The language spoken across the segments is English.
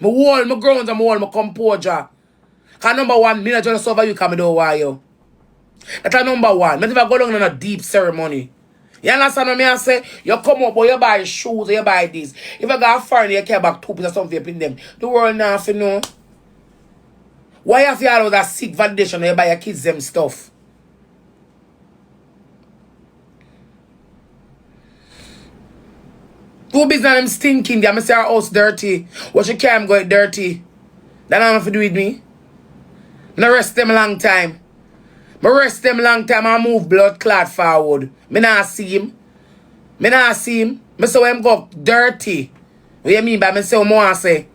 I hold my grounds and I hold my composure. Because number one, me not just over you because I don't want you. That's number one. I never go down on a deep ceremony. You understand what I say? You come up, but you buy shoes, you buy this. If I got a foreign, you care about 2 pieces of something in them. The world now, if you know. Why have you all that seek validation when you buy your kids them stuff? Two business them stinking. They say our house dirty. What you can't go dirty. That don't have to do with me. I rest them a long time. I move blood clot forward. Me not see him. Me say when him go dirty. What you mean by me say what I say?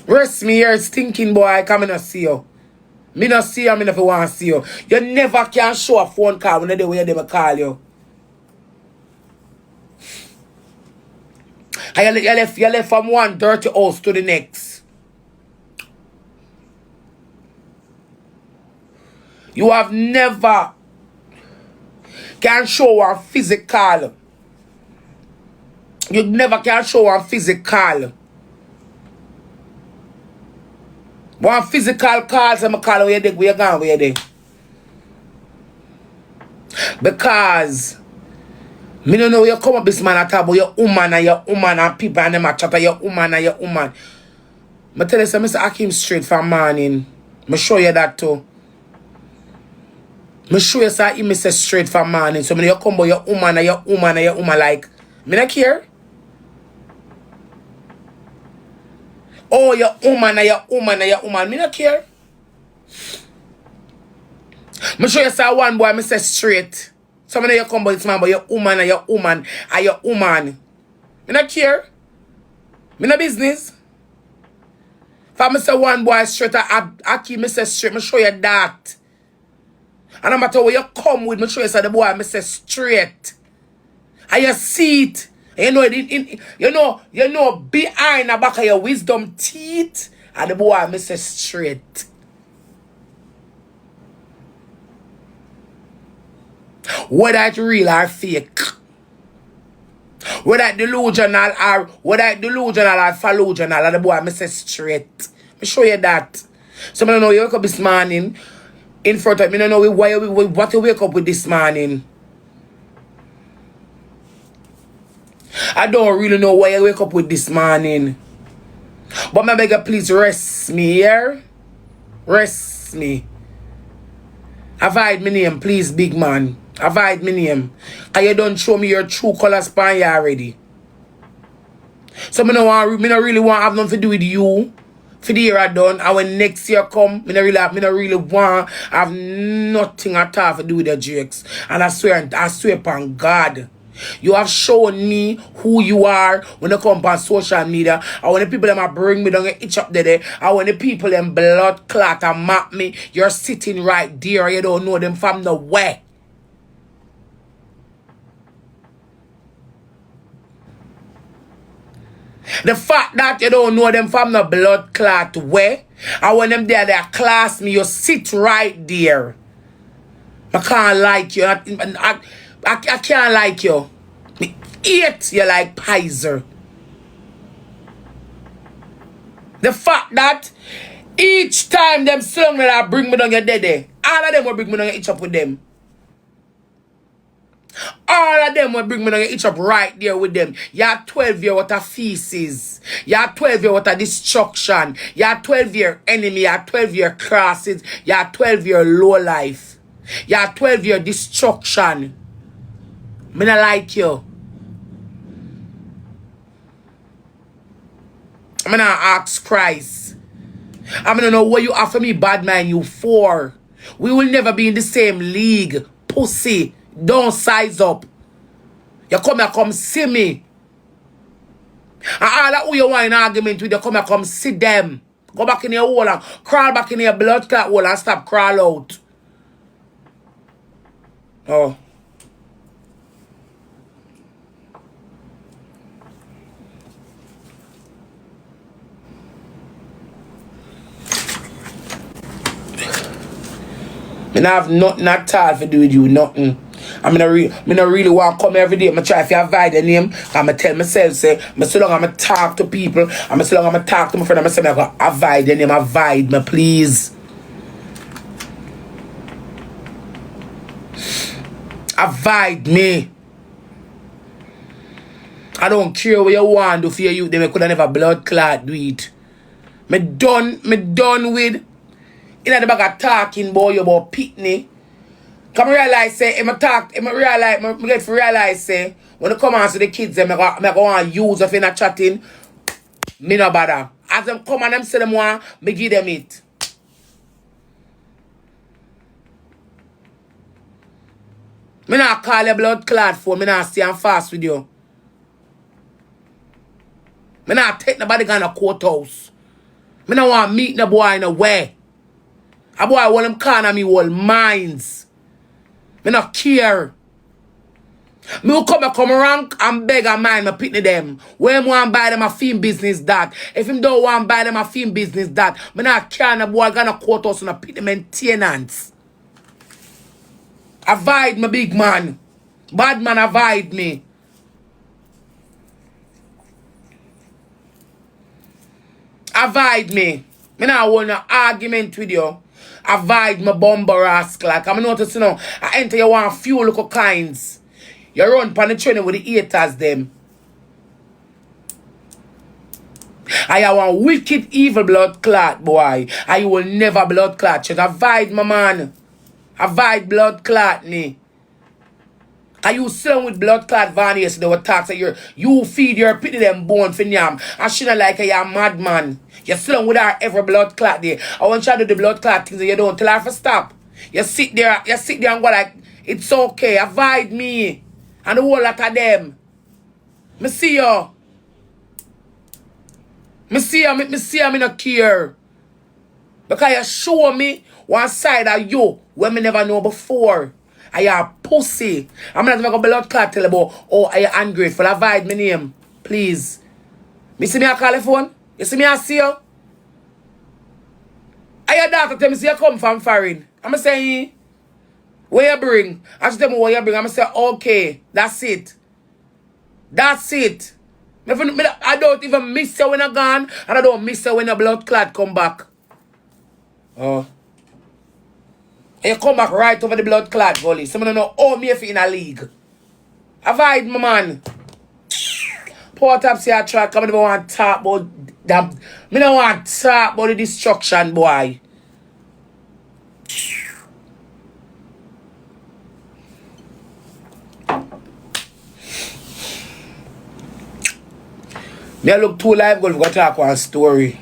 Rest me here stinking boy. Come and see you. Me not see you, me never want to see you. You never can show a phone call when they way they call you. And you left from one dirty house to the next. You have never can show a physical. You never can show a physical. One physical call, so I call where you gone, where you because me don't know you come up this man at about your woman and people and them a chat your woman. I tell you something, I came straight from morning. I show you that too. I show you say he say straight from morning. So when you come about your woman like me not care. Oh, your woman. Me not care. I show you say one boy, me say straight. So when you come about this man, but your woman. Me not care. Me no business. If I say one boy straight, I keep me say straight. Me show you that. And no matter where you come with, me show you say the boy me say straight. And you see it. You know behind the back of your wisdom teeth, and the boy me say straight. Whether it's real or fake, whether it's delusional or delusional, and the boy me say straight. Me show you that. So I don't know you wake up this morning in front of me. I don't know what you wake up with this morning. I don't really know why you wake up with this morning. But my beggar, please rest me here. Rest me. Avoid my name, please, big man. Avoid my name. And you don't show me your true colors pan you already. So I don't really want to have nothing to do with you. For the year I done. And when next year come, I don't really want to have nothing at all to do with the GX. And I swear upon God. You have shown me who you are when you come on social media. And when the people them bring me down and itch up there. And when the people them blood clot and map me, you're sitting right there. You don't know them from the way. The fact that you don't know them from the blood clot way. And when them there, they class me, you sit right there. I can't like you. I can't like you. Me hate you like Pizer. The fact that each time them slung that bring me down your dead, all of them will bring me down and itch up with them. All of them will bring me down and itch up right there with them. You're 12 year what a feces. You're 12 year what a destruction. You're 12 year enemy. You're 12 year crosses. You're 12 year low life. You're 12 year destruction. Me not like you. I'm gonna ask Christ. I'm gonna know what you offer me bad man you for. We will never be in the same league. Pussy. Don't size up. You come see me. And all that who you want in argument with, you come see them. Go back in your hole and crawl back in your blood clot hole and stop crawl out. Oh. I have nothing at all to do with you, nothing. Me not really want to come every day. I try to avoid the name. I tell myself, say, so long I'm talk to people, so long I'm talk to my friend, I say, I'm going to avoid the name. Avoid me, please. Avoid me. I don't care what you want to do for your youth. They could have never blood clot do it. Me done with. You know the bag of talking boy about pitney. Come realize say, I get to realize say, when you come on to the kids, I go on use if you're not chatting, me no bother. As them come and them say them want, me give them it. Me not call your blood clot phone, me not stay and fast with you. Me not take nobody gone to courthouse. Me not want to meet no boy in a way. A boy want him calling on me all minds. Me not care. Me will come rank and beg and mind me pitney them. When him want buy them a film business that. If him don't want buy them a film business that, me not care no boy gonna courthouse and a pitney maintenance. Avoid me, big man. Bad man avoid me. Avoid me. Me not want no argument with you. Avoid my bumper rascal. Like I'm noticing now. I enter you want few local kinds. You run pan the training with the haters them. I want wicked evil blood clot boy. I will never blood clot. Just avoid my man. Avoid blood clot me. Are you selling with blood clot Vany yesterday with talks that you feed your pity them bone for yam. And she not like a madman. You're selling with her every blood clot there. I want you to do the blood clot things and you don't tell her to stop. You sit there and go like, it's okay, avoid me. And the whole lot of them. Me see you. Me not care. Because you show me one side of you when me never know before. I a pussy. I'm not even going to blood clot tell about, oh, I am ungrateful. Avoid my name. Please. Me see me a call the phone? You see me a see you? I your daughter tell me see you come from foreign. I'm saying, where you bring? I she tell me what you bring. I'm say, okay, that's it. That's it. I don't even miss you when I'm gone, and I don't miss you when the blood clot come back. Oh. And you come back right over the blood clot volley. Someone don't know how me if in a league. Avoid my man. Poor top see a track. I don't want to talk about that. I don't want to talk about the destruction, boy. Me I look too live golf go talk one story.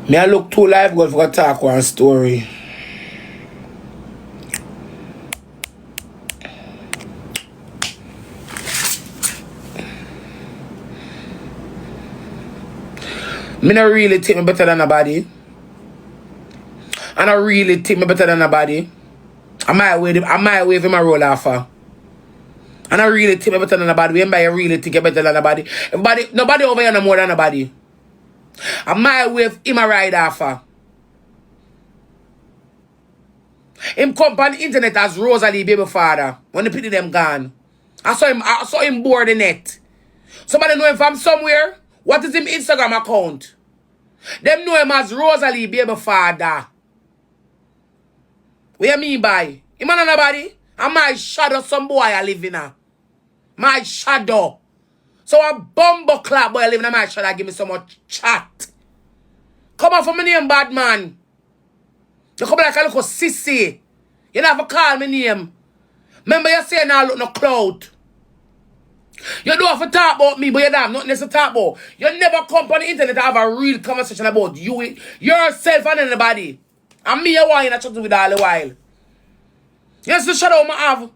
Me I look too live golf go talk one story. Me not really think me better than nobody. And I really think me better than nobody. I might wave him a roll offer. And I really think me better than nobody. Everybody really think you better than nobody. Nobody over here no more than nobody. I might wave him a ride offer. Him come on the internet as Rosealee baby father. When the pity them gone. I saw him board the net. Somebody know him from somewhere? What is him Instagram account? Them know him as Rosealee baby father. What you mean by? Him and nobody? And my shadow some boy I live in a. My shadow. So a bumbo clap boy I live in a my shadow give me so much chat. Come on for my name, bad man. You come like a little sissy. You never call me name. Remember you say now look no cloud. You don't have to talk about me, but you don't have nothing else to talk about. You never come on the internet to have a real conversation about you, yourself and anybody. And me, you want to chat with all the while. You see the shadow I have?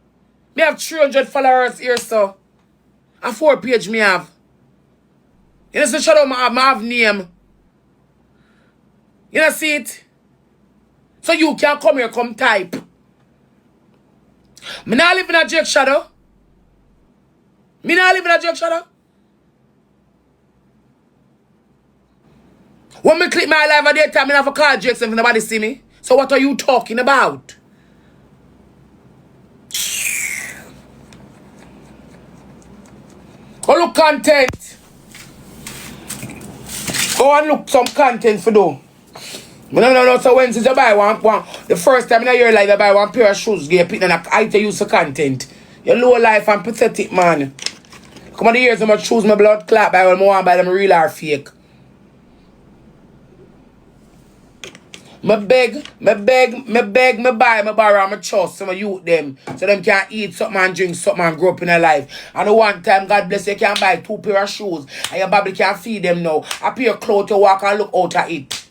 Me have 300 followers here, so. A 4-page me have. You see the shadow I have name. You don't see it? So you can come here, come type. Me not live in a Jake shadow. Me not live in a Jake shadow. When me click my live at daytime, I have a call Jakes if nobody see me. So what are you talking about? Go look content. Go and look some content for do. No. So when you buy one, the first time in a year life you buy one pair of shoes, get pick and I tell you some content. Your low life and pathetic, man. Come on the years I'm gonna choose my blood clot by all more by them real or fake. Me buy, me borrow, me trust some of youth them. So them can eat something and drink something and grow up in their life. And the one time, God bless you, can buy 2 pair of shoes. And your baby can feed them now. A pair of clothes to walk and look out at it.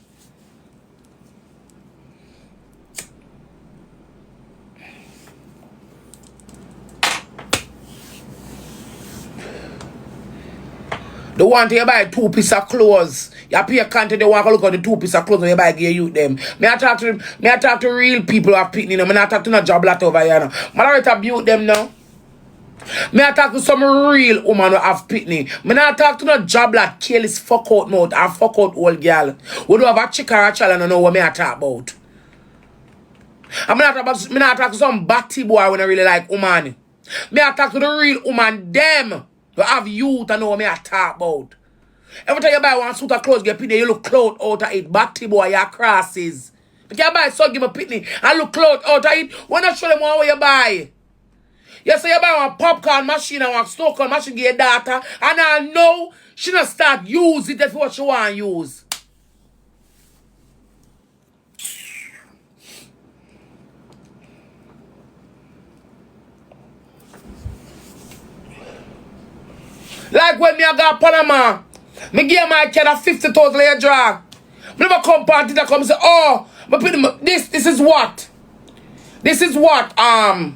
The one to you buy 2 pieces of clothes. You pay a content, they want to look at the 2 pieces of clothes and you buy give you them. Me I talk to real people who have picnic. Me I talk to no job lot over here now. Man I abuse them now. Me I talk to some real woman who have picnic. Me I talk to no job lot kill his fuck out mouth and fuck out old girl. We do have a chick or a child and I know what me I talk about. And me I talk to some batty boy when I really like woman. Me I talk to the real woman them. You have youth and know what I talk about. Every time you buy one suit of clothes, get pitney, you look clothes out of it. Batty boy, your crosses. If you buy so give me pitney and look clothes out of it, why not show them what you buy? You say you buy one popcorn machine and one snow cone machine, get your daughter, and I know she not start use it. That's what she want to use. Like when me I got Panama, me give my kid a 50,000 a drag. Me never come party that come say, oh, this is what? This is what, my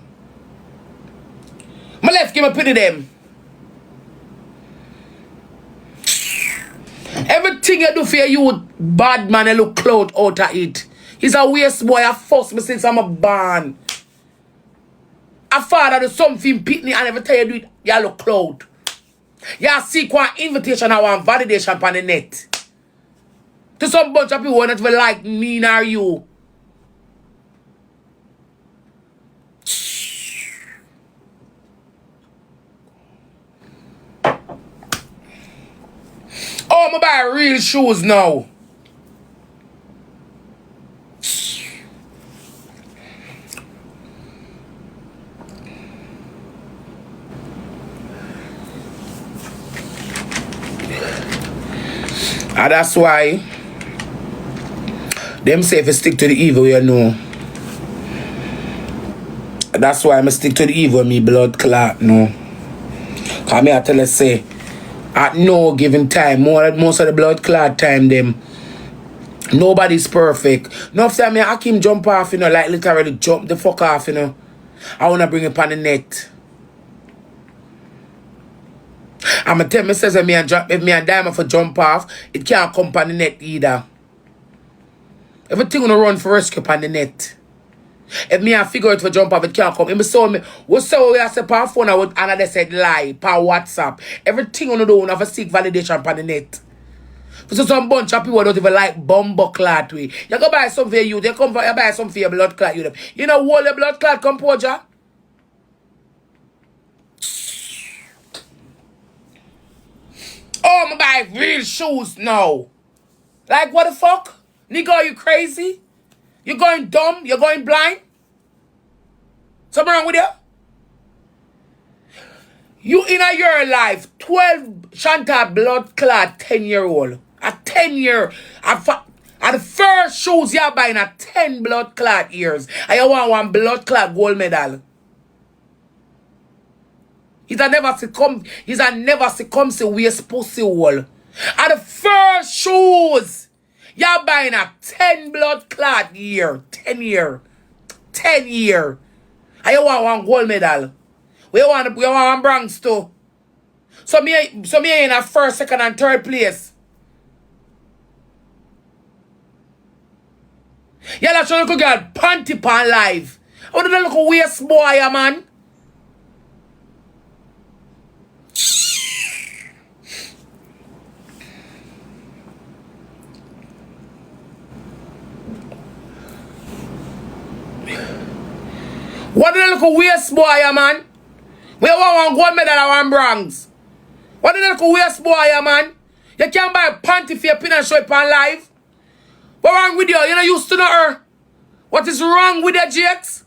left give me pity them. Everything you do for you, bad man, you look clout out of it. He's a waste boy, I force me since I'm a born. A father do something pitney and every time you do it, you look clout. You seek one invitation or one validation on the net. To some bunch of people who not even like me nor you. Oh, I'm buy real shoes now. And that's why them say if you stick to the evil, you know. That's why I stick to the evil, me blood clot, no. Cause me I tell you say, at no given time, most of the blood clot time, them, nobody's perfect. No time me Hakim jump off, you know, like literally jump the fuck off, you know. I wanna bring it on the net. I'ma tell me says if me and Diamond for jump off, it can't come on the net either. Everything gonna run for rescue on the net. If me and figure it for jump off, it can't come. If me saw me, we saw we have said on phone and they said lie, on WhatsApp. Everything gonna do we have to seek validation on the net. So some bunch of people don't even like bumbo clot way. You go buy some for you, they come for you buy some for your blood clot you. You know what the blood clot composure? Oh, I'm buy real shoes now. Like, what the fuck? Nigga, are you crazy? You going dumb? You going blind? Something wrong with you? You in a year life, 12 Chantal blood clot 10-year-old. A 10-year. At the first shoes you're buying a 10 blood clot years. And you want one blood clot gold medal. He's a never succumb to waste pussy hole. At the first shoes, you're buying a 10 blood clot year. 10 year. 10 year. And you want one gold medal. We want one bronze too. So me in a first, second, and third place. Yeah, that's what you could get panty pan live. How did that look a waste boy, man? What the little waste boy, man? We want one gold medal or one bronze. What the little waste boy, man? You can't buy a panty for your pin and show it on live. What wrong with you? You know used to know her. What is wrong with your Jakes?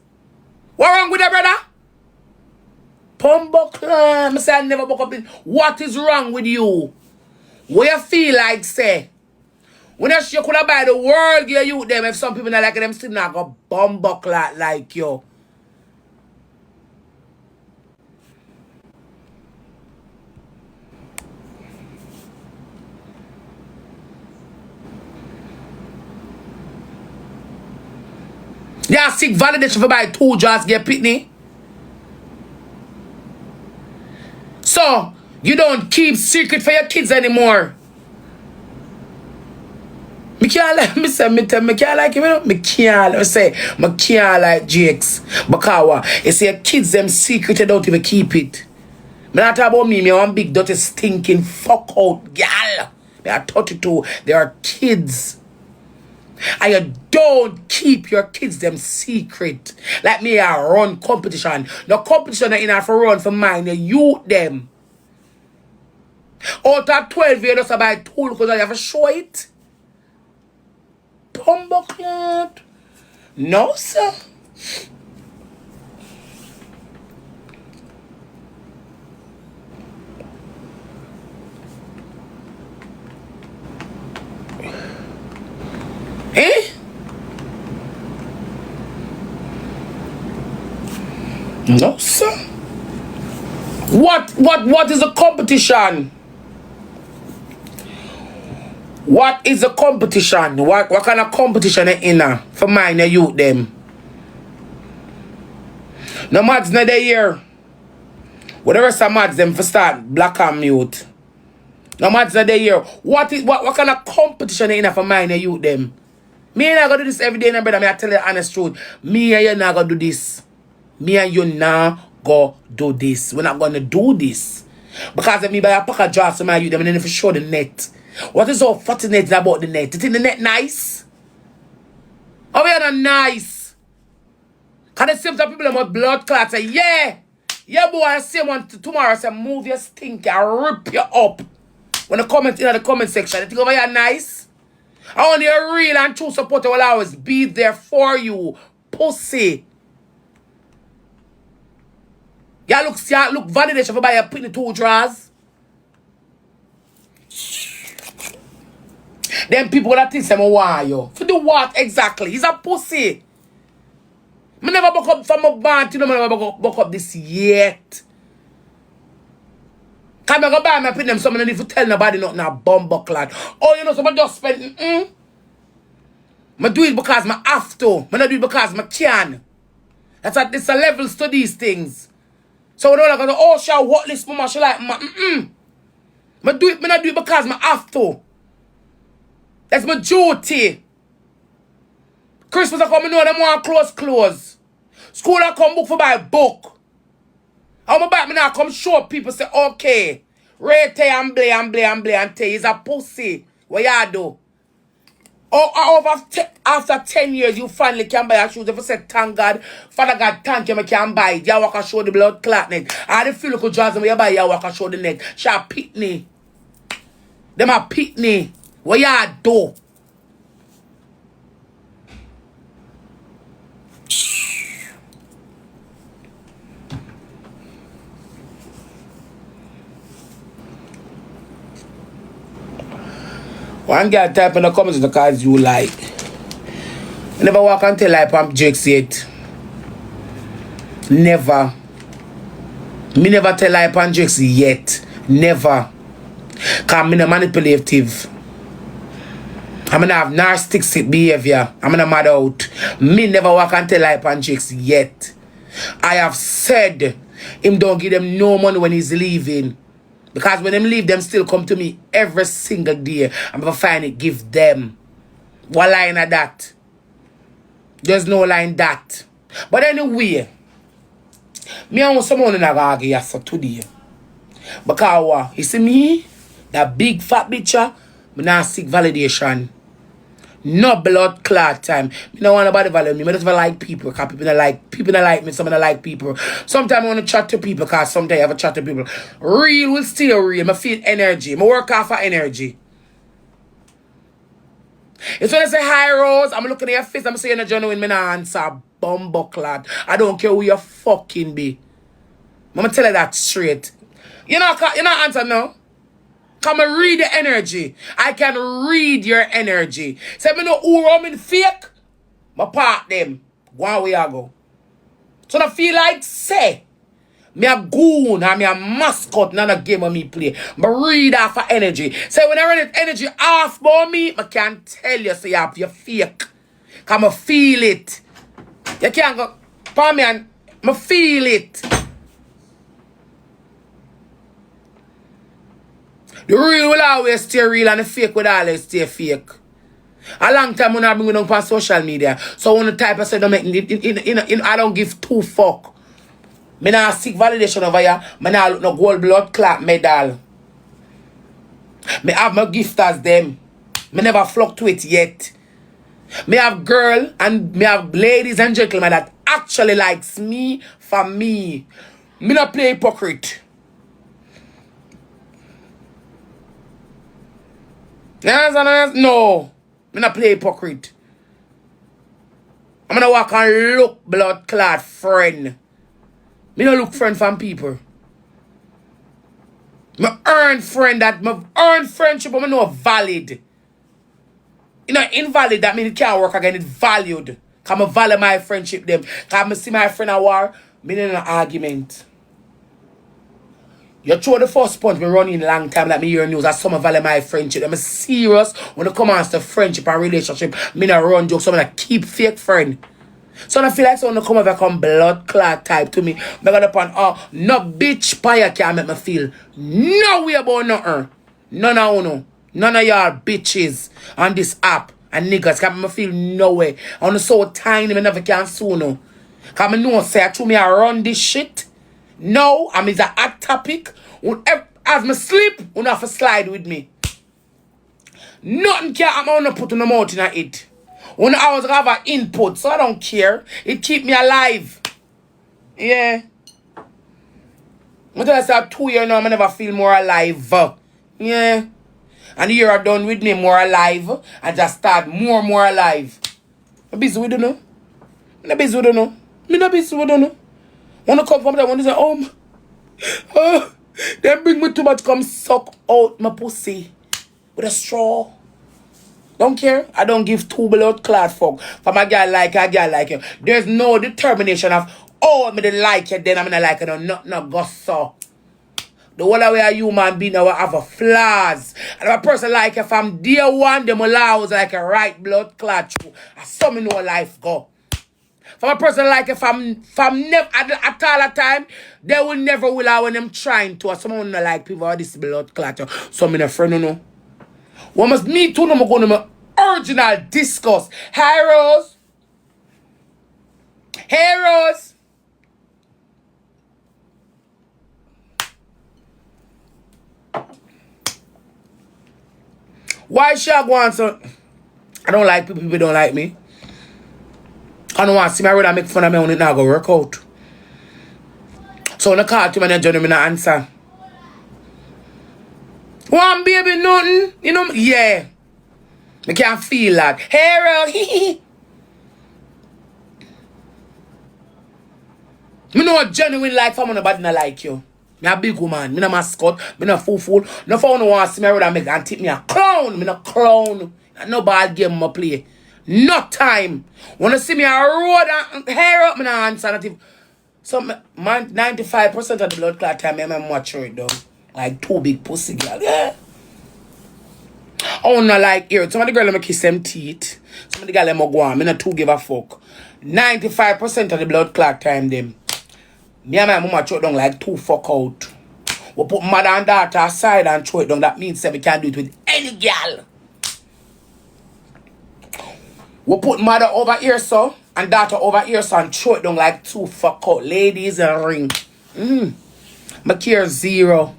What wrong with your brother? Pumbuckler. I say I never buck up in. What is wrong with you? What you feel like, say? When you could have buy the world, you them if some people not like them still not go bumbuckler like you. Yeah, seek validation for buy 2 jars get pitney. So, you don't keep secret for your kids anymore. Me can't like me say me can't like him, you know? Me can't like Jakes. Because you see your kids them secret, you don't even keep it. Me not talk about me one big dirty stinking fuck out gal. Me are 32. They are kids. And you don't keep your kids them secret. Like me I run competition. No competition in for run for mine. You youth them. Out of 12 you just buy 2 because you have to show it. Pumbuckler. No, sir. Eh? No, sir. What is a competition? What is a competition? What kind of competition is in for mine and youth them? No mads not the year. What the rest of mads them for start black and mute. No mads not the year. What kind of competition is in for mine and youth them? Me and I gonna do this every day, and brother. Me I tell you the honest truth. Me and you not gonna do this. Me and you not gonna do this. We're not gonna do this. Because if me buy a pack of jars to my youth, them and then if you show the net. What is so fascinating about the net? You think the net nice? Oh, we are not nice. Cause the same time people have blood clots say, yeah, boy, I see one tomorrow. I say, move your stink, I rip you up. When the comment in the comment section, you think over here nice? I only a real and true supporter will always be there for you. Pussy. Y'all look validation for buy a pin 2 drawers. Them people that think I'm want you. For do what exactly? He's a pussy. I never buck up from a band, you know, I never buck up this yet. Can I go buy my pin them something and if you tell nobody nothing a bumbuckler. Oh, you know, somebody just spend I do it because I have to. I not do it because I can. It's a levels to these things. So when I go, oh, shall what this mama she like I not do it because I have to. That's my duty. Christmas I come, I know them want clothes. School I come book for buy a book. I'm back me now come show people say, okay, rate and blay and tell is a pussy. What y'all do? Oh, after 10 years, you finally can buy a shoes. If you say, thank God, Father God, thank you, I can buy it. You walk and show the blood clot net. I the feel like jazz when you buy, you walk and show the net. She a pitney. Them a pitney. What y'all do? One girl type in the comments the cards you like. I never walk and tell like I'm Jakes yet. Never. Me never tell like I'm Jakes yet. Never. Cause me no manipulative. I'm gonna have narcissistic behavior. I'm gonna mad out. Me never walk and tell like I'm Jakes yet. I have said him don't give them no money when he's leaving. Because when them leave, them still come to me every single day. I'm gonna find it, give them. What line of that? There's no line that. But anyway, me and someone in a argue yesterday today. Because you see me, that big fat bitch, me not seek validation. No blood clot time. Me no want nobody value me. I just like people. Because people don't like me. Some don't like people. Sometimes I want to chat to people because sometimes I have a chat to people. Real will stay real. I feel energy. I work off of energy. It's when I say hi Rose, I'm looking at your face, I'm saying a genuine me nah answer bumbucklad. I don't care who you fucking be. I'm gonna tell you that straight. You know answer no? Come and read the energy. I can read your energy. Say me know who I'm in fake. My part them. Go on where I go. So I feel like say me a goon and me a mascot, not a game of me play. But read off of energy. So when I run it energy off by me, I can't tell you so you have your fake. Cause I feel it. You can't go, for me and I feel it. The real will always stay real and the fake will always stay fake. A long time when I bring it on social media. So when the type of say don't make I don't give two fuck. Me nah seek validation over here. Me nah look no gold blood clot medal. Me have my gift as them. Me never fluctuate yet. Me have girl and me have ladies and gentlemen that actually likes me for me. Me not play hypocrite. Yes? No. Me not play hypocrite. I'm gonna walk and look blood clot friend. Me no look friend from people. Me earn friendship, but me know valid. You know, invalid, that means it can't work again. It's valued. Cause I value my friendship them. Cause I see my friend at war, me in an argument. You throw the first punch, me running long time like me hear news. That's some value my friendship. I'm serious when it comes to friendship and relationship. Me not run jokes, so I keep fake friend. So I feel like someone come over come blood clot type to me. I got upon no bitch pie can make me feel no way about nothing. None of you. None of y'all bitches on this app and niggas can make me feel no way. I'm so tiny, I never can sue no. Cause I know say to me I run this shit. No, I'm is a hot topic. As me sleep, you have to slide with me. Nothing can happen when I put on the mouth in it. When I was have an input, so I don't care. It keep me alive. Yeah. Until I say 2 years now, I never feel more alive. Yeah. And the year I done with me more alive. I just start more alive. I'm busy with you know. I'm not busy with you know. I'm not busy with you know. When I come from that one, they say, they bring me too much, come suck out my pussy with a straw. Don't care. I don't give two blood clot fuck. For my girl like a girl like you. There's no determination of, me they like you, then I'm gonna like you. No, gosso. The whole way a human being now have a flaws. And if a person like you from day one, them allows like a right blood clot. I saw me know life go. For a person like you from never at all a time, they will never allow when them trying to. Someone not like people or this blood clot. So me no friend no. What must me too no go to my original discuss. Hi Rose. Hey Rose. Why should I go on so? I don't like people, people don't like me. I don't want to see my brother make fun of me when it not go work out. So when I call to me and Johnny, me not answer. One baby nothing, you know? Yeah. I can't feel that. Hey, me know a genuine like for nobody not like you. Me a big woman. Me no mascot. Me no fool. No for no want to see me brother make and tip me a clown. Me no clown. No bad game I play. No time. Wanna see me a road and hair up, me no answer nothing. So man, 95% of the blood clot time I'm mature it down. Like two big pussy girl. Yeah. I wanna like here. Some of the girl let me kiss them teeth. Some of the girl let me go on. Me not too give a fuck. 95% of the blood clot time them. Me and my mama throw it down like two fuck out. We put mother and daughter aside and throw it down. That means that we can do it with any girl. We put mother over here so and daughter over here so and throw it down like two fuck out. Ladies and ring. My care zero.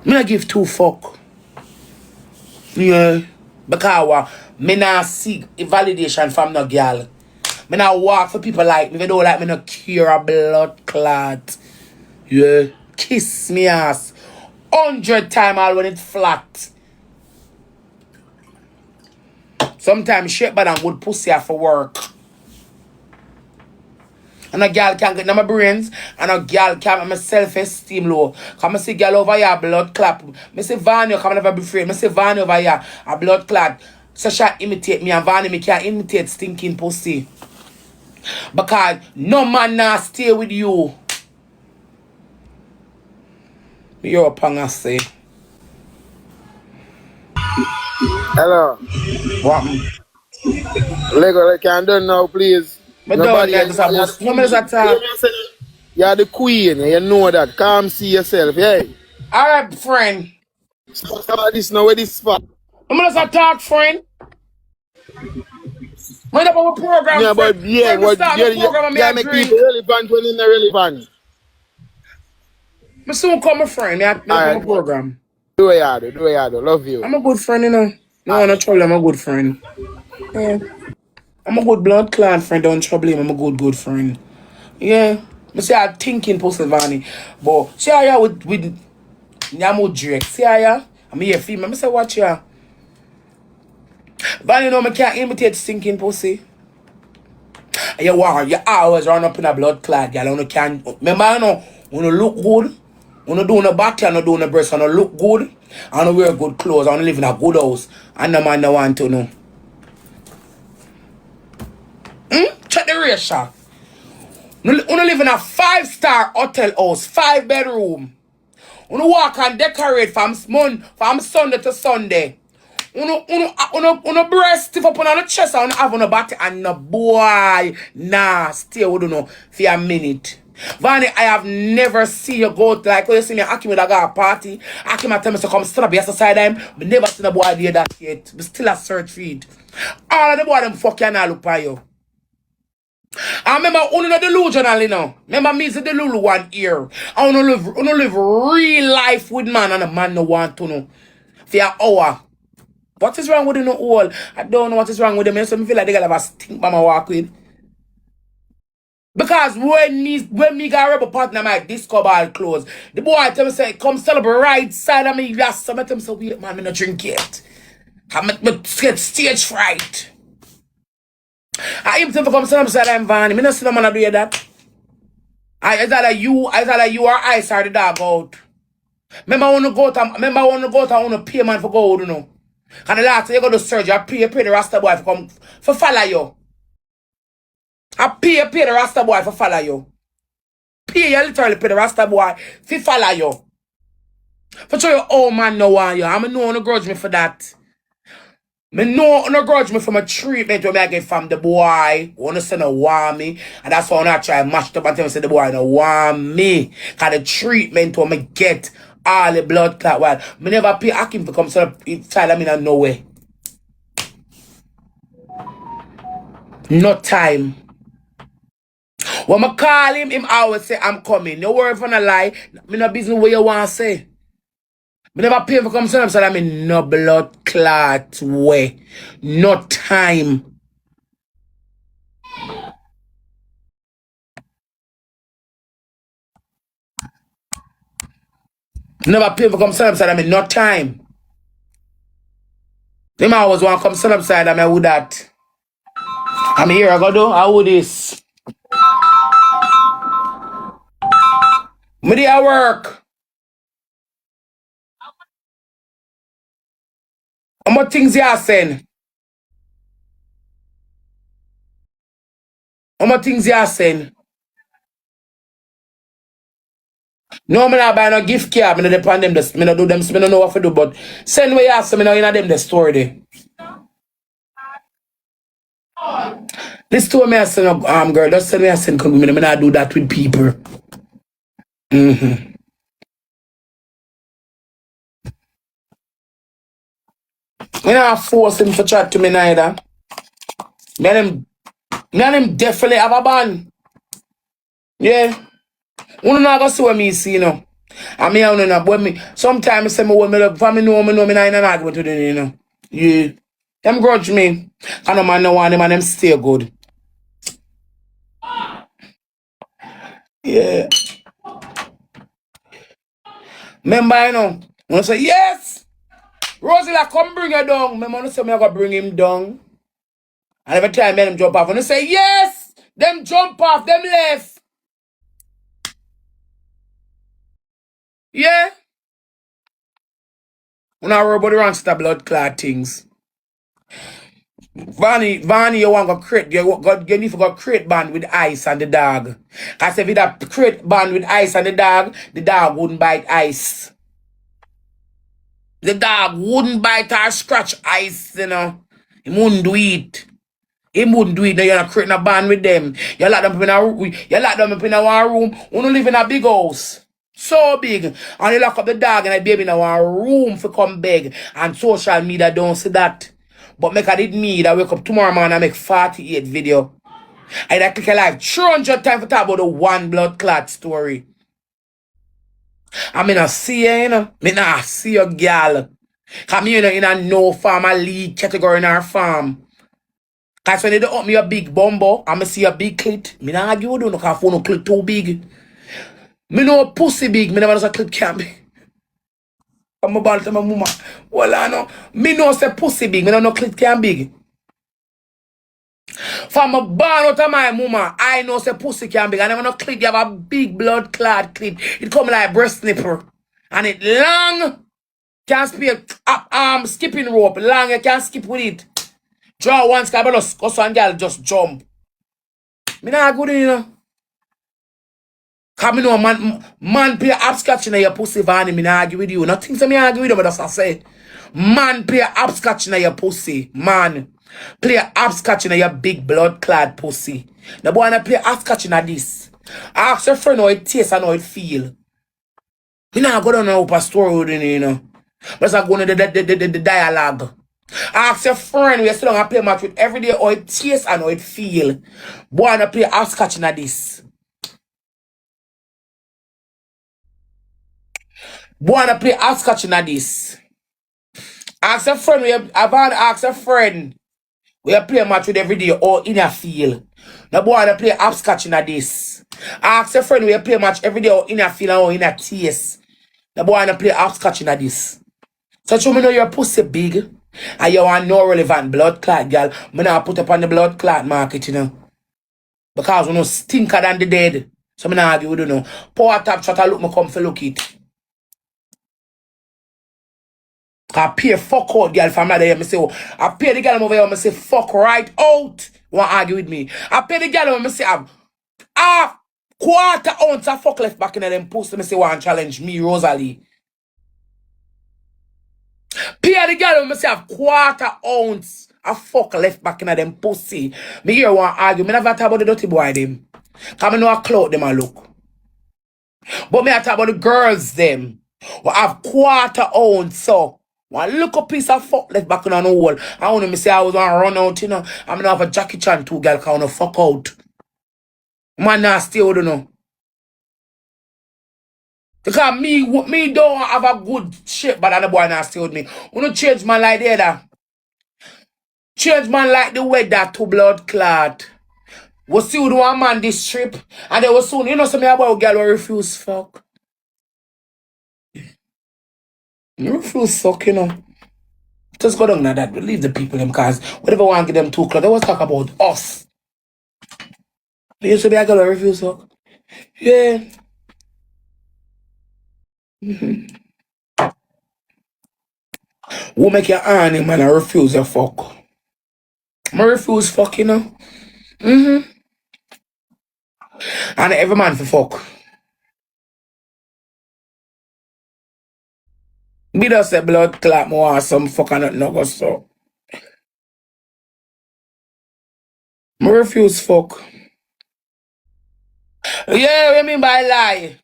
Me not give two fuck. Yeah. Because me not seek validation from no girl. Me not walk for people like me. They don't like me no cure a blood clot. Yeah. Kiss me ass. 100 times all when it's flat. Sometimes shit bad and good pussy have for work. And a girl can't get in my brains. And a girl can't make my self-esteem low. Because I see girl over here, blood clap. I see Vanya, come never be afraid. I see Vanya over here, a blood clot. So she imitate me and Vanya, me can't imitate stinking pussy. Because no man now stay with you. You're a pang, I say. Hello. What? Lego, can do now, please. But Nobody. don't get this. No man talk. You're the queen. You know that. Come see yourself. Yeah. Alright, friend. Stop about this now. Where this spot? I'm gonna talk, friend. Mind up our program, Yeah, friend. but yeah, When we what start yeah, the program, yeah, I make drink. people relevant when they're relevant. I soon come, my friend. I come Alright. a program. Do what you do. Love you. I'm a good friend, you know. No, not trouble. I'm a good friend. Yeah. I'm a good blood clan friend. Don't trouble him. I'm a good friend. Yeah. I say I think in Pennsylvania. But see how you with Nyamu Drake. See how you? I'm here female. I say watch ya. But you know I can't imitate stinking pussy. You always run up in a blood clot, girl. You can't remember you know, when you look good, when you do no back, you do no breast, when you look good, and you wear good clothes, and you live in a good house, and the man don't want to know. Check the ratio. You live in a 5-star hotel house, 5-bedroom. You walk and decorate from Sunday to Sunday. You breast stiff up on the chest and have on the body and no boy stay with you for a minute. Vani, I have never seen you go to like when you see me Akim with a guy party. Akim tell me to come stand up yes side of him. But never seen a boy do that yet. But still a search feed. All of the boy them fuck you and I look by you. I remember only the delusional, you know. Remember me the Lulu one ear. I wanna live real life with man and a man no want to know. For an hour. What is wrong with you no all? I don't know what is wrong with them. I feel like they gotta have a stink by my walk with. Because when me got a rebel partner my disco ball clothes, the boy tell me say come celebrate right side of me. Yes, I tell me say wait man, me not drink yet. I get stage fright. I even to come celebrate side I'm Vany. Me not see no man do that. Is that you or I started the dog out. Remember I wanna go to I wanna pay man for gold, you know. And the last time you go to surgery, I pay the Rasta boy for come for follow you. I pay the Rasta boy for follow you. Pay you literally pay the Rasta boy for follow you. For show you oh man no want you. I'm no grudge me for that. Me no grudge me for my treatment when I get from the boy. Wanna say no want me. And that's why I try match up and tell me say the boy no want me. Cause the treatment when me get all the blood clot while me never pay Akim to come inside of me no way. No time. When I call him always say I'm coming. No worry if I lie. Me no business what you want to say. Me never pay for come so I mean no blood clot way. No time. Never pay for come stand upside I mean no time. Them always want to come stand upside I mean with that. I'm here I go do how would this? Me dey at work. How much things you are saying? How much things you are saying? No, me not buy no gift card. Me no depend them. Me no do them. Me no know what to do. But send where you ask me now in them the store there. This store me I send girl. Just send me I send come me. Me not do that with people. Me not force him to chat to me neither. Me and him definitely have a band. Yeah. You not go see what me see, you know. And me, when me, sometimes I say me when me look, for me know me not in an argument with them, you know. Yeah. Them grudge me. I know man no want them and them stay good. Yeah. Remember, you know, when I say, yes, Rosealee, come bring her down. Remember, when I say, I'm going to bring him down. And every time, them jump off. When I say, yes, them jump off, them left. Yeah. When I worry about the wrong blood clot things. Vani, you want to create, you need to go create band with ice and the dog. Because if you that create band with ice and the dog wouldn't bite ice. The dog wouldn't bite or scratch ice, you know. He wouldn't do it. He wouldn't do it. Now you're not creating a band with them. You lock them up in a room. You lock them up in a one room. You don't live in a big house. So big. And you lock up the dog and the baby in a one room for come beg. And social media don't see that. But make I did me that wake up tomorrow morning and make 48 video. I that click a live 300 times for talk about the one blood clot story. I mean I see you, you know. Me not see your girl. Cause me in a no farmer league category in our farm. Cause when they don't up me a big bumbo, I'ma see a big clit. Me not argue with you, no cause phone no clit too big. Me know a pussy big, me never know a clit can be. I'm about to my mama. Well, I know. Me know say pussy big, me don't know clit can big. From a born out of my mama, I know say pussy can big. I never know clit, you have a big blood clot clit. It come like breast nipple. And it long, can skip skipping rope. Long, you can skip with it. Draw one scabulous, cause one girl just jump. Me not good, you know. Cause me know man play hopscotch in your pussy, Ivany. Me not argue with you. Nothing to me argue with you, but that's what I say. Man play hopscotch in your pussy. Man. Play hopscotch in your big blood clad pussy. The boy wanna play hopscotch in this. Ask your friend how it tastes and how it feel. Me not go down and open a story with you, you know. But I go into the dialogue. Ask your friend we sit down and play match with every day how it tastes and how it feel. Boy wanna play hopscotch in this. Boy wanna play hopscotch in this. Ask a friend I've asked a friend we play a match with every day or in a field. The boy wanna play hopscotch in this. Ask a friend we play a match every day or in a field or in a taste. The boy wanna play hopscotch in this. So you me know your pussy big and you want no relevant blood clot, girl. Me not put up on the blood clot market, you know. Because we no stinker than the dead. So me not argue with you know. Power top shot look me come for look it. I pay fuck out girl from there. Me say, oh, I pay the girl over here. Me say, fuck right out. Want argue with me? I pay the girl over. Me say, half quarter ounce of fuck left back in them pussy. Me say, want challenge me, Rosealee. Pay the girl over. Me say, have quarter ounce of fuck left back in them pussy. Me here want argue. Me never talk about the dirty boy them. Cause me know a clout them a look. But me I talk about the girls them. Who have quarter ounce so. One little piece of fuck left back in the wall. I want to say I was gonna run out, you know. I'm gonna have a Jackie Chan too, girl, can fuck out. Man, I still don't know. Because me don't have a good shape, but the boy not still with me. Wanna change man like that. Change man like the weather to blood clot. We see with one man this trip, and they was soon, you know, some about girl will refuse fuck. You refuse fuck, you know. Just go down like that. Leave the people them because whatever want to give them too close, they always talk about us. They used to be a girl who refuse fuck. Yeah. Who make your honey man and refuse your fuck? I refuse fuck, you know. And every man for fuck. Me just say blood clot more or some fuck and nothing go so. I refuse fuck. Yeah, what you mean by lie?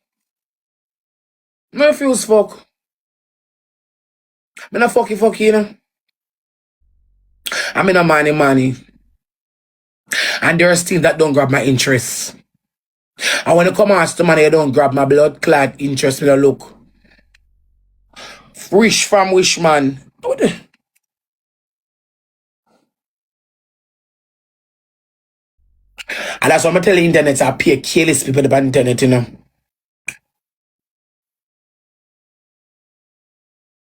I refuse fuck. I not fucky, you know. I mean a money. And there's things that don't grab my interest. And when you come ask the money, you don't grab my blood clot interest. Me look. Wish from wish man. And that's why I'm telling the internet, I pay careless people on the internet, you know.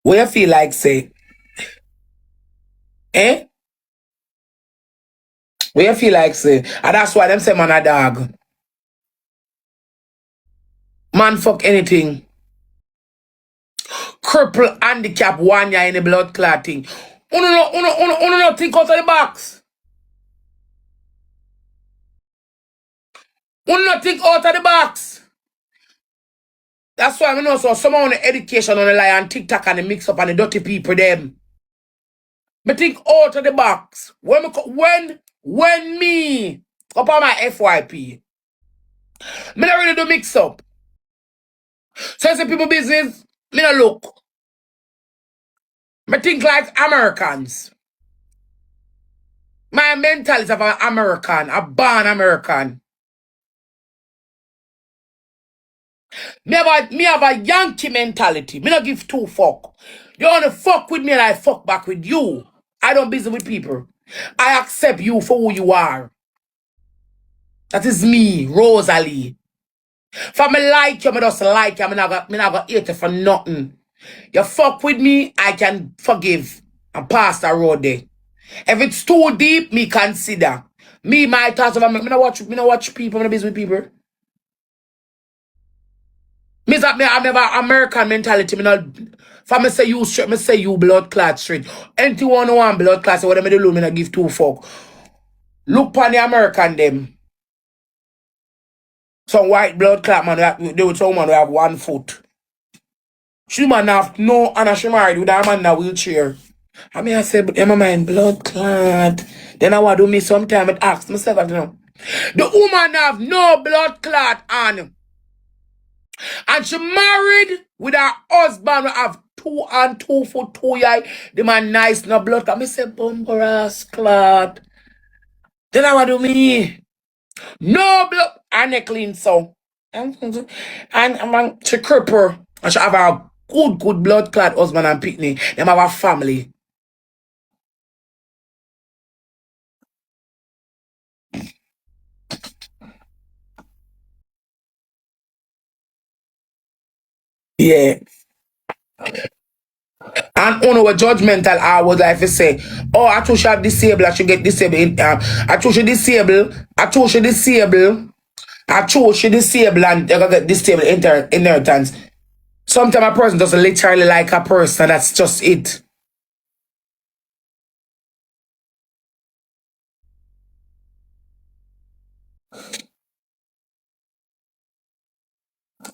What you feel like, say? Eh? What you feel like, say? And that's why them say man a dog. Man fuck anything. Cripple, handicap, one year in the blood clotting. Uno no think out of the box. Uno no think out of the box. That's why I know so someone on the education on the lie and TikTok and the mix up and the dirty people them. Me think out of the box. When me up on my FYP, me not really do mix up. So I say people business, me not look. Me think like Americans. My mentality is of an American, a born American. Me have a Yankee mentality. Me not give two fuck. You wanna fuck with me and I fuck back with you. I don't business with people. I accept you for who you are. That is me, Rosealee. If I me like you, me just like you. Me not gonna hate you for nothing. You fuck with me, I can forgive and pass the road there. If it's too deep, me consider. My thoughts of me not watch people, me not business with people. I never American mentality. Me not. If I say you straight, me say you blood clot straight. Anyone who want blood clot, so what me do, me not give two fuck. Look on the American them. Some white blood clot man, they with someone who have 1 foot. She man have no, and she married with a man in a wheelchair. I mean, I said, but in my mind, blood clot. Then I want to do me sometime and ask myself, you know. The woman have no blood clot on. And she married with her husband who have 2 and 2 foot 2 years. The man nice, no blood clot. I say, bumper ass clot. Then I want to do me. No blood. And they clean so. And she cripple. And she have a good blood clot husband and pitney. Them have a family. Yeah. And on our judgmental, I would like to say, oh, I thought she have disabled, I should get disabled. I thought she disabled. I thought she disabled. I thought she disabled and they get disabled inheritance. Sometimes a person doesn't literally like a person. That's just it.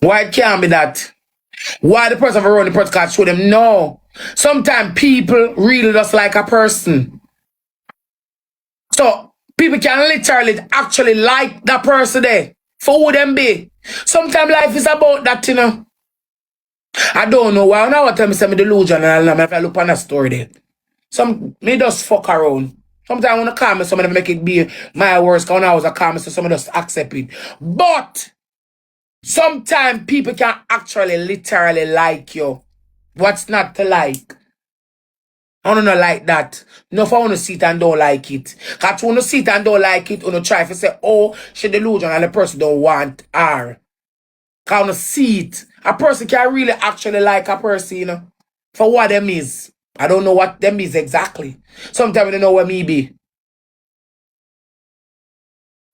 Why it can't be that? Why the person around the person can't show them? No. Sometimes people really just like a person. So people can literally actually like that person there. For who them be. Sometimes life is about that, you know. I don't know why. Now I tell me some delusion and if I look on that story there. Me just fuck around. Sometimes when I call me, somebody make it be my worst. When I was a call me, so somebody just accept it. But sometimes people can actually literally like you. What's not to like? I don't know like that. No, if I want to see it and don't like it. Because when you see it and don't like it, when you try to say, oh, she delusion and the person don't want her. Because when you see it, a person can really actually like a person, you know, for what them is. I don't know what them is exactly. Sometimes I don't know what me be.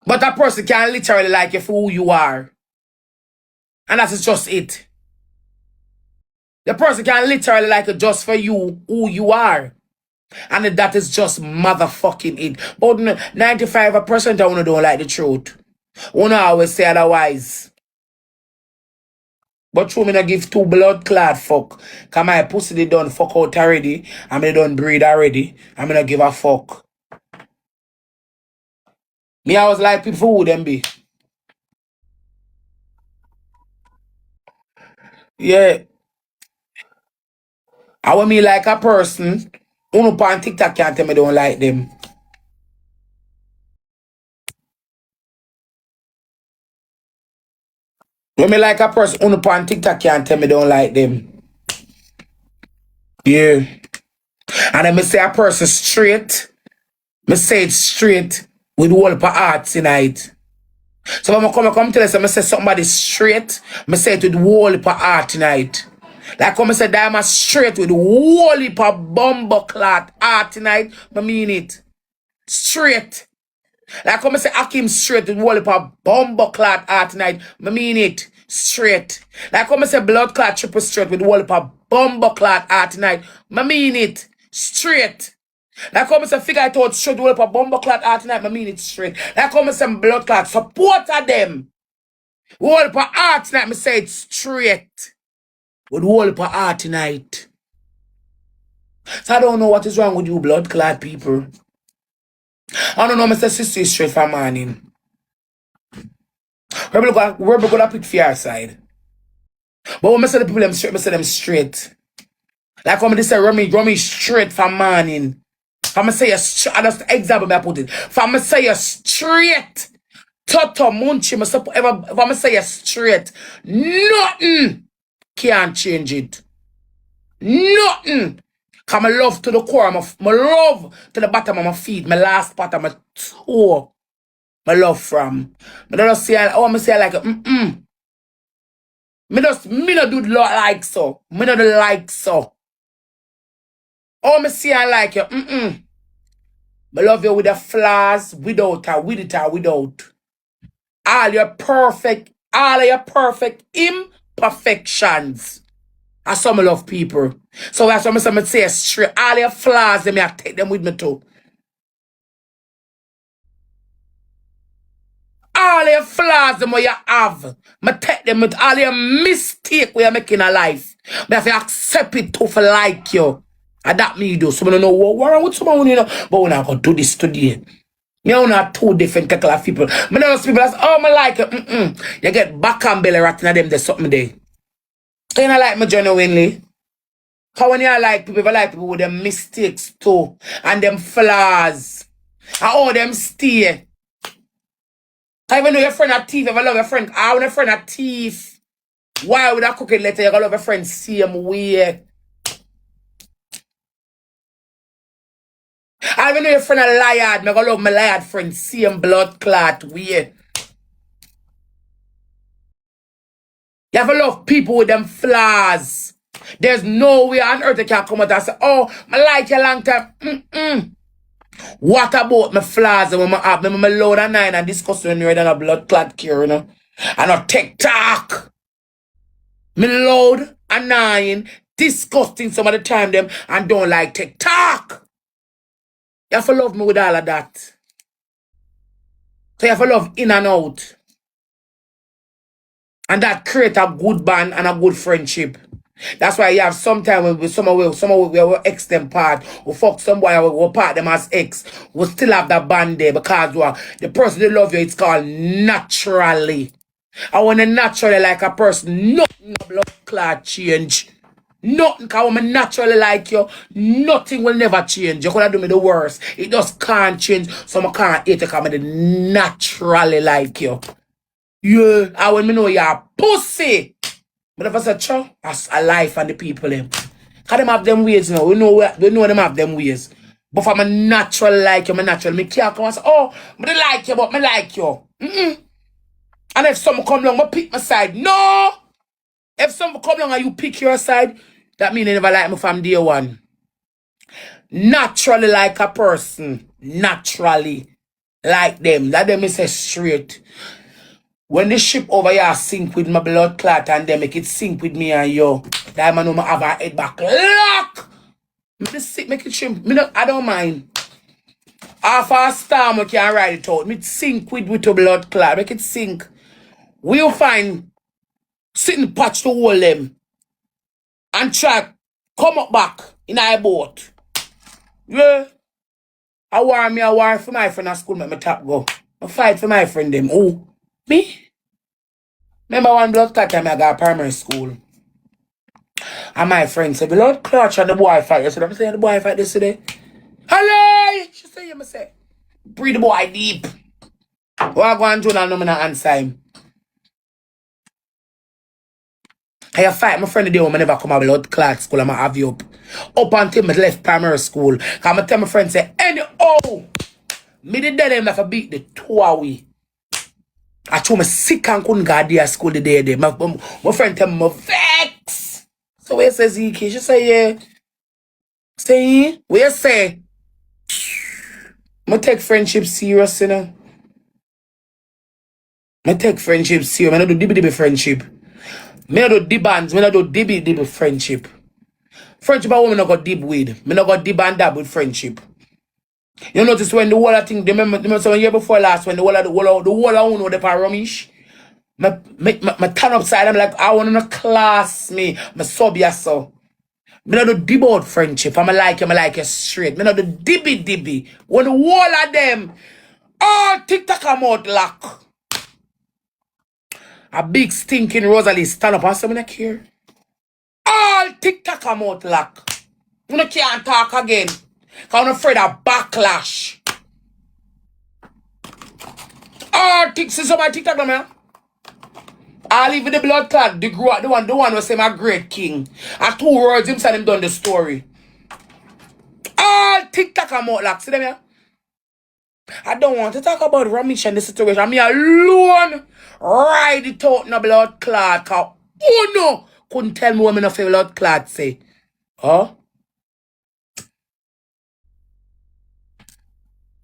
But a person can literally like you for who you are. And that is just it. The person can literally like you just for you, who you are. And that is just motherfucking it. But 95% of you don't like the truth. One always say otherwise. But true, me not give two blood clot fuck. Cause my pussy they done fuck out already. And they done breed already. I'm not give a fuck. Me always like people who them be. Yeah. I want me like a person. Uno pan TikTok can't tell me don't like them. When me like a person, uno pan TikTok can't tell me don't like them. Yeah. And then me say a person straight. Me say it straight with all of heart tonight. So when I come tell us, I say somebody straight, I say it with whole heap of heart tonight. Like when I say that I'm straight with whole heap of bumbo clot heart tonight, I mean it. Straight. Like when I say Akim straight with whole heap of bumbo clot heart tonight, I mean it. Straight. Like when I say blood clot triple straight with whole heap of bumbo clot heart tonight, I mean it. Straight. Like when I say figure it out straight with whole heap of bumbo clot heart tonight, I mean it straight. Like when I say blood clot support them. Whole heap of heart tonight, I say it straight. With whole heap of heart tonight. So I don't know what is wrong with you blood clot people. I don't know, Mr. Sister is straight from morning. Where we gonna pick for your side. But when I say the people them straight, I say them straight. Like when I say Rummy straight from morning. If I say I just example I put it. If I say you straight, Toto Munchi, if I say you straight, nothing can't change it. Nothing. Cause my love to the core, my love to the bottom of my feet, my last part of my toe, my love from. I don't say, I say like, me not do like so. Me not do like so. Oh, me say I like you, I love you with the flaws, without or with it or without. All of your perfect imperfections. I some love people. So that's why I say straight. All your flaws, I take them with me too. All your flaws, them what you have, I take them with all your mistake we are making in life. I have to accept it too for like you. And that me do. So I don't know what wrong with someone, you know. But when I go do this today, you know, not two different kind of people. I know those people that say, oh, I like it. You get back and belly ratting at them, there's something there. You know, like me genuinely. How when you like people with them mistakes too. And them flaws. And all them stay. I even know your friend a thief, if I love your friend. I want a friend a thief. Why would I cook it later? You gotta love your friend same way. I even know your friend a liar. I gotta love my liar friend same blood clot way. You have to love people with them flaws. There's no way on earth they can come out and say, oh, I like you a long time. What about my flaws when I have them load and nine and discuss when you're in a blood clot cure, you know? I not TikTok. Me load and nine, disgusting some of the time them and don't like TikTok. You have to love me with all of that. So you have to love in and out. And that create a good bond and a good friendship. That's why you have sometime when we ex them part, we fuck somebody, we part them as ex, we still have that band there because the person they love you, it's called naturally. And when you naturally like a person, nothing blood clot change. Nothing, because when I naturally like you, nothing will never change. You could do me the worst. It just can't change, so I can't hate you because I naturally like you. Yeah, and when me know you're pussy. But if I say, "Cho, that's a life and the people them. Because them have them ways, you know. We know them have them ways. But for my natural like you, me can't come and say, oh, I don't like you, but I like you. And if someone come along, I pick my side. No! If someone come along and you pick your side, that means they never like me from day one. Naturally like a person. Naturally like them. That them is say straight. When the ship over here sink with my blood clot and they make it sink with me and you, that man know I have a head back. Lock! Make it shrimp. I don't mind. Half a storm we can ride it out. Me sink with the blood clot. Make it sink. We'll find sitting patch to hold them and try come up back in our boat. Yeah. I war for my friend at school, make my top go. I fight for my friend them. Who? Me? Remember one blood clot time I got primary school. And my friend said, blood clot and the boy fight yesterday. I'm saying the boy fight yesterday. Hello! She said, you must say, breathe the boy deep. What I go and do now, no, I'm not answer him. I fight my friend the day when I never come to blood clot school, I'm going to have you up. Up until I left primary school. Because I tell my friend, say, me the dead them that beat the two away. I told me sick and couldn't go there school the day there. My friend tell me vex. So where says Zeke? She say, yeah. Say, where say? I take friendship serious, you know. I take friendship serious. I don't do dibby friendship. I don't do dibbands. I don't do dibby friendship. Friendship a woman not got dib with. Me not got dib and dab with friendship. You notice when the whole of thing, remember some year before last, when the whole of uno the paromish, me turn upside, I'm like, I want to class me sub ya so. Me not do dib out friendship. I like you straight. Me not do dibby. When the whole of them, all TikTok come out lock. A big stinking Rosealee stand up and say, me not care. All TikTok come out lock. You can't talk again. Cause I'm afraid of backlash. Oh, see somebody TikTok now, man. I'll leave with the blood clot, the one was say my great king. And 2 words him said him done the story. All TikTok I'm out like, see them here? I don't want to talk about Ramesh and the situation. I'm here alone. Ride it out in the blood clot. Cause oh no, couldn't tell me what me no feel blood clot say. Huh?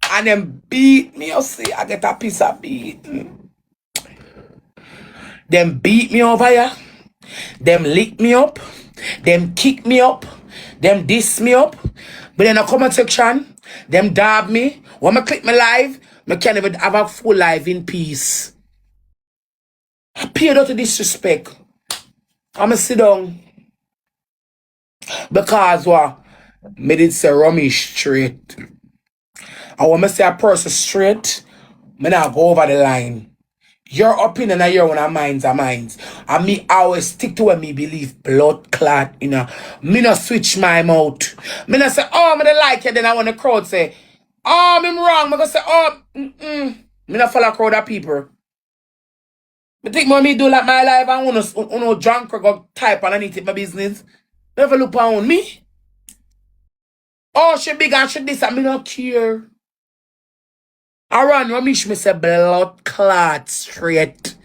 And them beat me, you see, I get a piece of beat. Them beat me over here. Them lick me up. Them kick me up. Them diss me up. But in the comment section, them dab me. When I click my live, I can't even have a full life in peace. I pay out to disrespect. I'ma sit down. Because what? Me did say Ramesh straight. And when I say a person straight, I not go over the line. Your opinion and your own minds are minds. And me always stick to what me believe. Blood clot, you know. Me not switch my mouth. Me not say, oh, me don't like it. Then I want the crowd say, oh, I'm wrong. Me go say, oh, Me not follow a crowd of people. Me think me do like my life and uno drunk or go type and I need to my business. Never look on me. Oh, she big and she this and me not care. Around Ramesh, me say blood clot straight.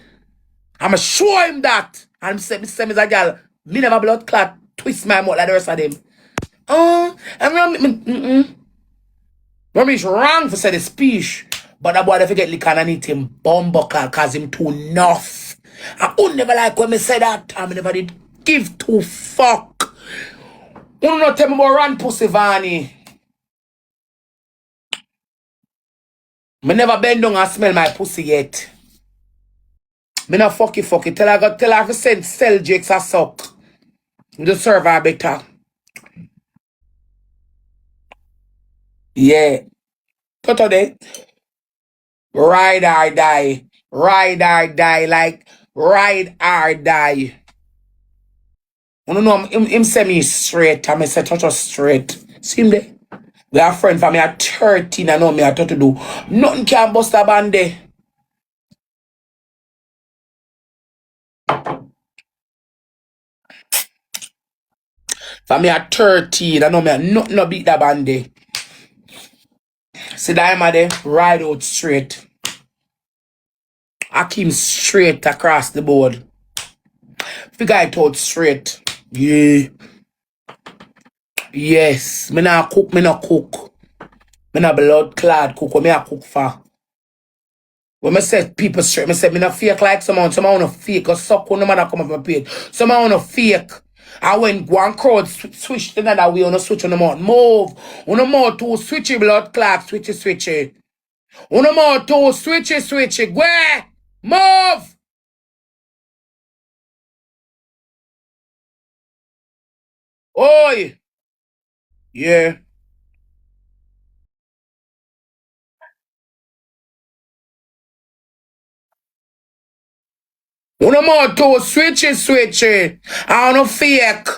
I'ma show him that. And me say me a girl, me never blood clot, twist my mouth like the rest of them. And Ramesh wrong for say the speech. But that boy don't forget lick and I need him bumbuckle cause him too enough. I would never like when me say that. I never did give 2 fuck. You not tell me about run pussy Ivany. Me never bend down and smell my pussy yet. Me not fuck it. Tell her to sell Jakes a suck. You serve her better. Yeah. Today. Ride or die. Like ride or die. You know him say me straight. I say touch us straight. See him there? We are friends for me at 13 and know me at 32. Nothing can bust a band there. For me at 13 I know me at nothing no beat that band there. See that man there? Ride out straight. I came straight across the board. Figure it out straight. Yeah. Yes. Me not cook. Me not blood clad cook. What me a cook for? When I say people straight, I say me not fake like someone wanna fake or suck when no matter come up my page. Someone wanna fake. I when one crowd switch to another way on a switch on the mouth. Move. On the mouth to switchy blood clot, switchy. On the mouth to switchy. Where? Move! Oi! Yeah. On the mouth to switchy. I wanna fake.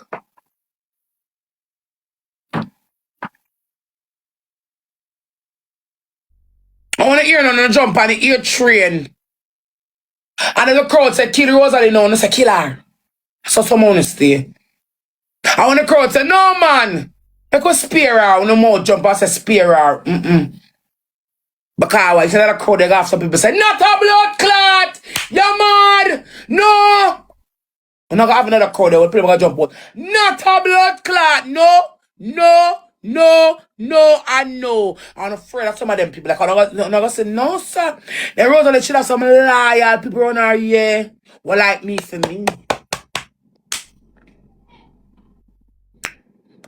I wanna hear no jump on the ear train. And then the crowd said, kill Rosealee now. And I said, kill her. So someone stay. I want the crowd say, no man. I go spare her. No more jump. I say spare her. Because why? Instead of the crowd, they have some people say, not a blood clot! You're mad! No! I'm not gonna have another crowd there where people gonna jump out. Not a blood clot! No! No! No! No! And no! I'm afraid of some of them people. Like, I'm not gonna say, no, sir. Then Rosealee should have some loyal people around her, yeah. Well, like me for me.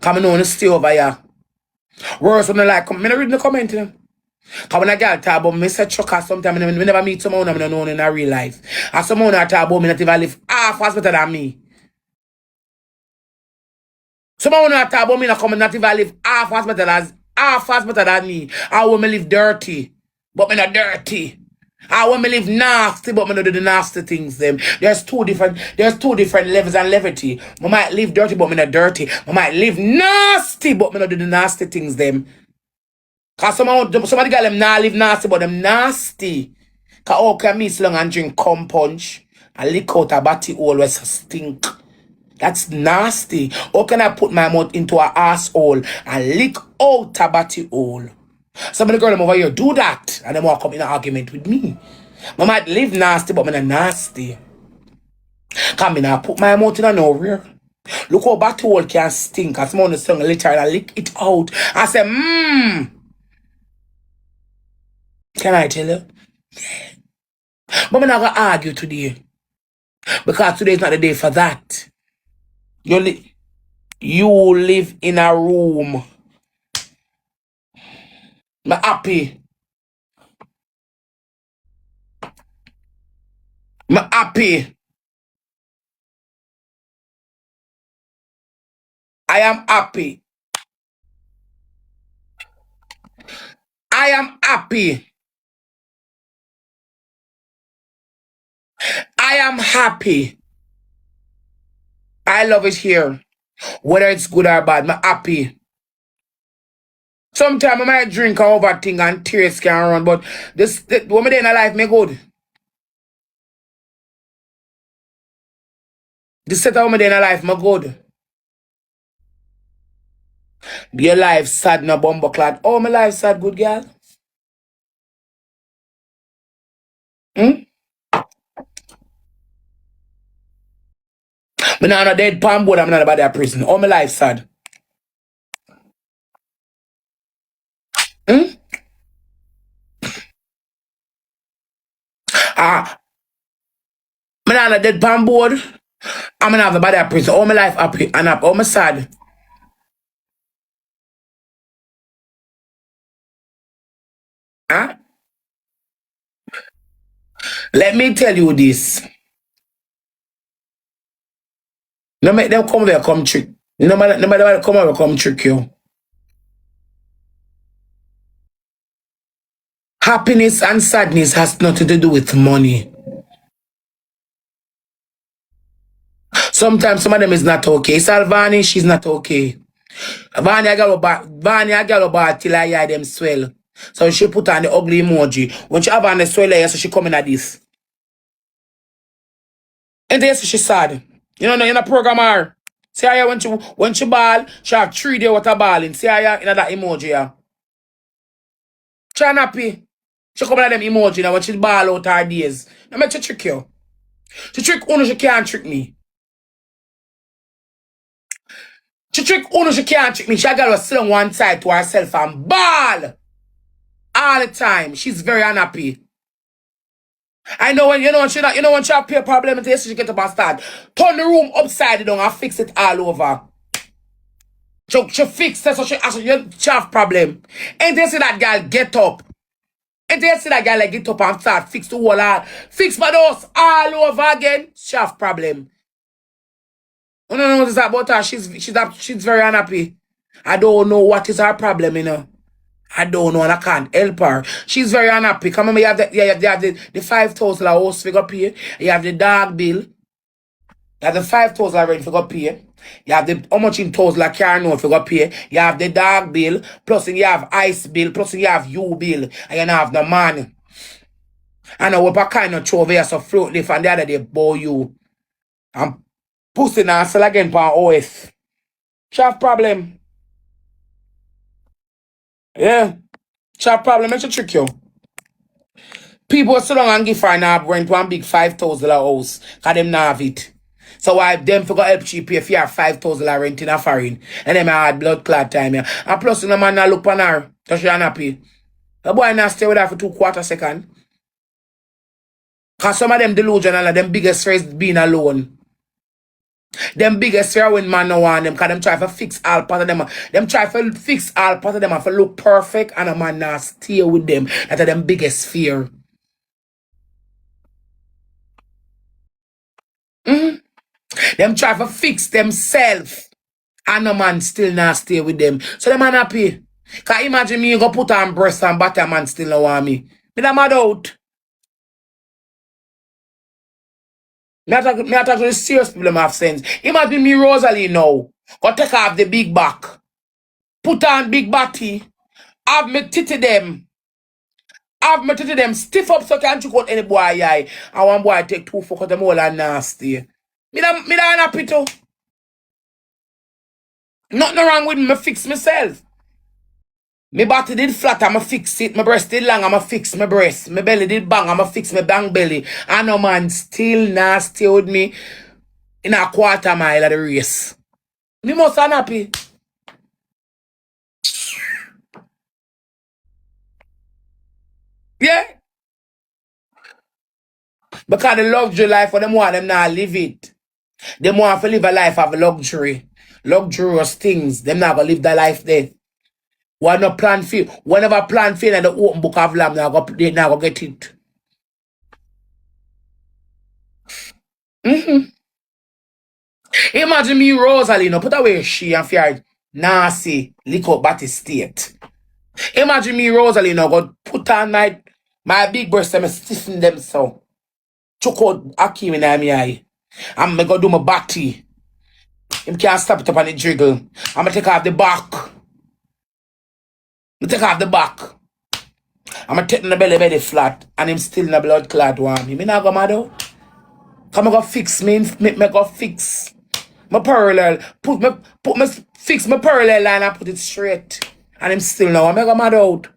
Come on, stay over here. Worse when I like, come, I read the comment, you know. Because when I get talk about me, say trucker sometimes, we never meet someone I don't know in a real life. And someone I talk about me not even live half as better than me. Someone I talk about me not come not even live half as better than me. I want me live dirty, but me not dirty. I want me live nasty, but me not do the nasty things them. There's two different levels and levity. I might live dirty, but me not dirty. I might live nasty, but me not do the nasty things them. Cause somebody got them not live nasty, but them nasty. Cause how can me sit down and drink cum punch and lick out a body hole where stink? That's nasty. How can I put my mouth into a asshole and lick out a body hole? Some of the girl them over here do that and they want to come in an argument with me. I might live nasty, but I'm not nasty. Cause I put my mouth in a nowhere. Look how body hole can stink. As someone is saying literally and lick it out. I say, Can I tell you? But I'm not going to argue today. Because today is not the day for that. You live in a room. I'm happy. I'm happy. I am happy. I am happy. I am happy. I love it here. Whether it's good or bad, I'm happy. Sometimes I might drink and overthink and tears can run, but when I'm in life, me good. The set of me in life, me good. Your life sad, no bumbo clad. Oh, my life sad, good girl. But now I'm not dead palm board, I'm not about that prison. Oh, my life sad. I'm not a dead palm board. I'm gonna have the body of prison. All my life happy and up. All my sad. Huh? Let me tell you this. No make them come there, come trick. No matter come over, come trick you. Happiness and sadness has nothing to do with money. Sometimes some of them is not okay. Salvani, she's not okay. Vanya got about till I hear them swell. So she put on the ugly emoji. When she have on the swell here, so she come in at this. And then she sad. You know, in a program her. See how when she ball, she have 3 days what a balling. See how in that emoji here. She happy. She come at them emoji now when she ball out her days. Now make she trick you. She trick Uno, she can't trick me. She trick Uno, she can't trick me. She got to sit on one side to herself and ball. All the time. She's very unhappy. I know when when she have a problem and she get up and start. Turn the room upside down and fix it all over. She fix it so she have problem. And they see that girl get up. And they see that girl like get up and start fix the whole fix my nose all over again. She have problem. I don't know what is about her. She's very unhappy. I don't know what is her problem, you know. I don't know and I can't help her. She's very unhappy. Come on, you have the 5,000 house figure pay. You have the dog bill. You have the 5,000 rent figure pay. You have the how much in total like car note figure pay. You have the dog bill. Plus you have ice bill. Plus you have you bill. And you don't have the money. I know what kind of throw over so float lift and the other day bow you. I'm pussy now sell again for OS. She have problem. Yeah. She have problem. Make she trick you. People sit down and give her now rent one big $5,000 house. Cause them not have it. So why them for help she pay for your $5,000 rent in a foreign. And then I had blood clot time here. And plus the man not look on her. So she happy. The boy not stay with her for 2/4 seconds. Cause some of them delusional and them biggest fear is being alone. Them biggest fear when man no want them. Cause them try to fix all part of them. Them try to fix all part of them and for look perfect and a man not stay with them. That's them biggest fear. Them try to fix themselves and a man still not stay with them. So them man happy. Cause imagine me go put on breast and butter man still no want me. Me da mad out. Me attack to the serious problem of sense. Imagine me Rosealee now. Go take off the big back. Put on big body. Have me titty them. Have me titty them stiff up so can't you cut any boy eye. And one boy take 2 fuck them all and nasty. Me da happy too. Nothing wrong with me fix myself. My body did flat, I'ma fix it. My breast did long, I'ma fix my breast. My belly did bang, I'ma fix my bang belly. And no man still nasty with me in a 1/4 mile of the race. Me must unhappy. Yeah. Because the luxury life for them want them not live it. They want to live a life of luxury. Luxurious things. Them not gonna live that life there. Why not plan for whenever plan for in the open book of lamb, they not gonna get it. Imagine me Rosealee, no put away she and fear nasty lick up body state. Imagine me Rosealee, no go put on my big breast and stiffen them so. Choke out Akim in my eye. I'm gonna do my body. Him can't stop it up on the jiggle. I'm gonna take off the back. I'm gonna take the belly flat and him still in the blood clot one. Me not go mad out. Come go fix me go fix my parallel. Fix my parallel line and put it straight. And him still now. I'm go mad out.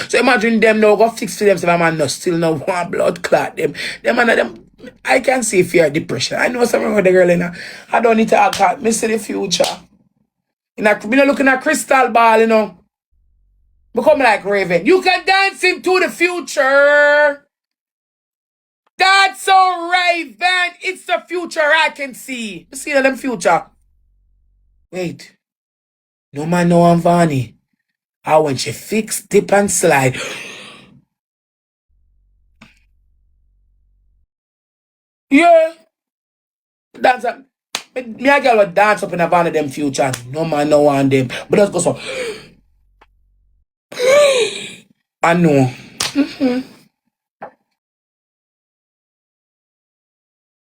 So imagine them now go fix for them so my man no still no one blood clot them. Them I can see fear depression. I know something with the girl in her. I don't need to act out. Me see the future. Me not looking at crystal ball, you know. Become like Raven. You can dance into the future. That's so Raven. It's the future I can see. You see them future. Wait. No man know Ivany. How when she fix, dip and slide. Yeah. Dance up. Me a girl will dance up in a van of them future. No man no one them. But let's go so. I know.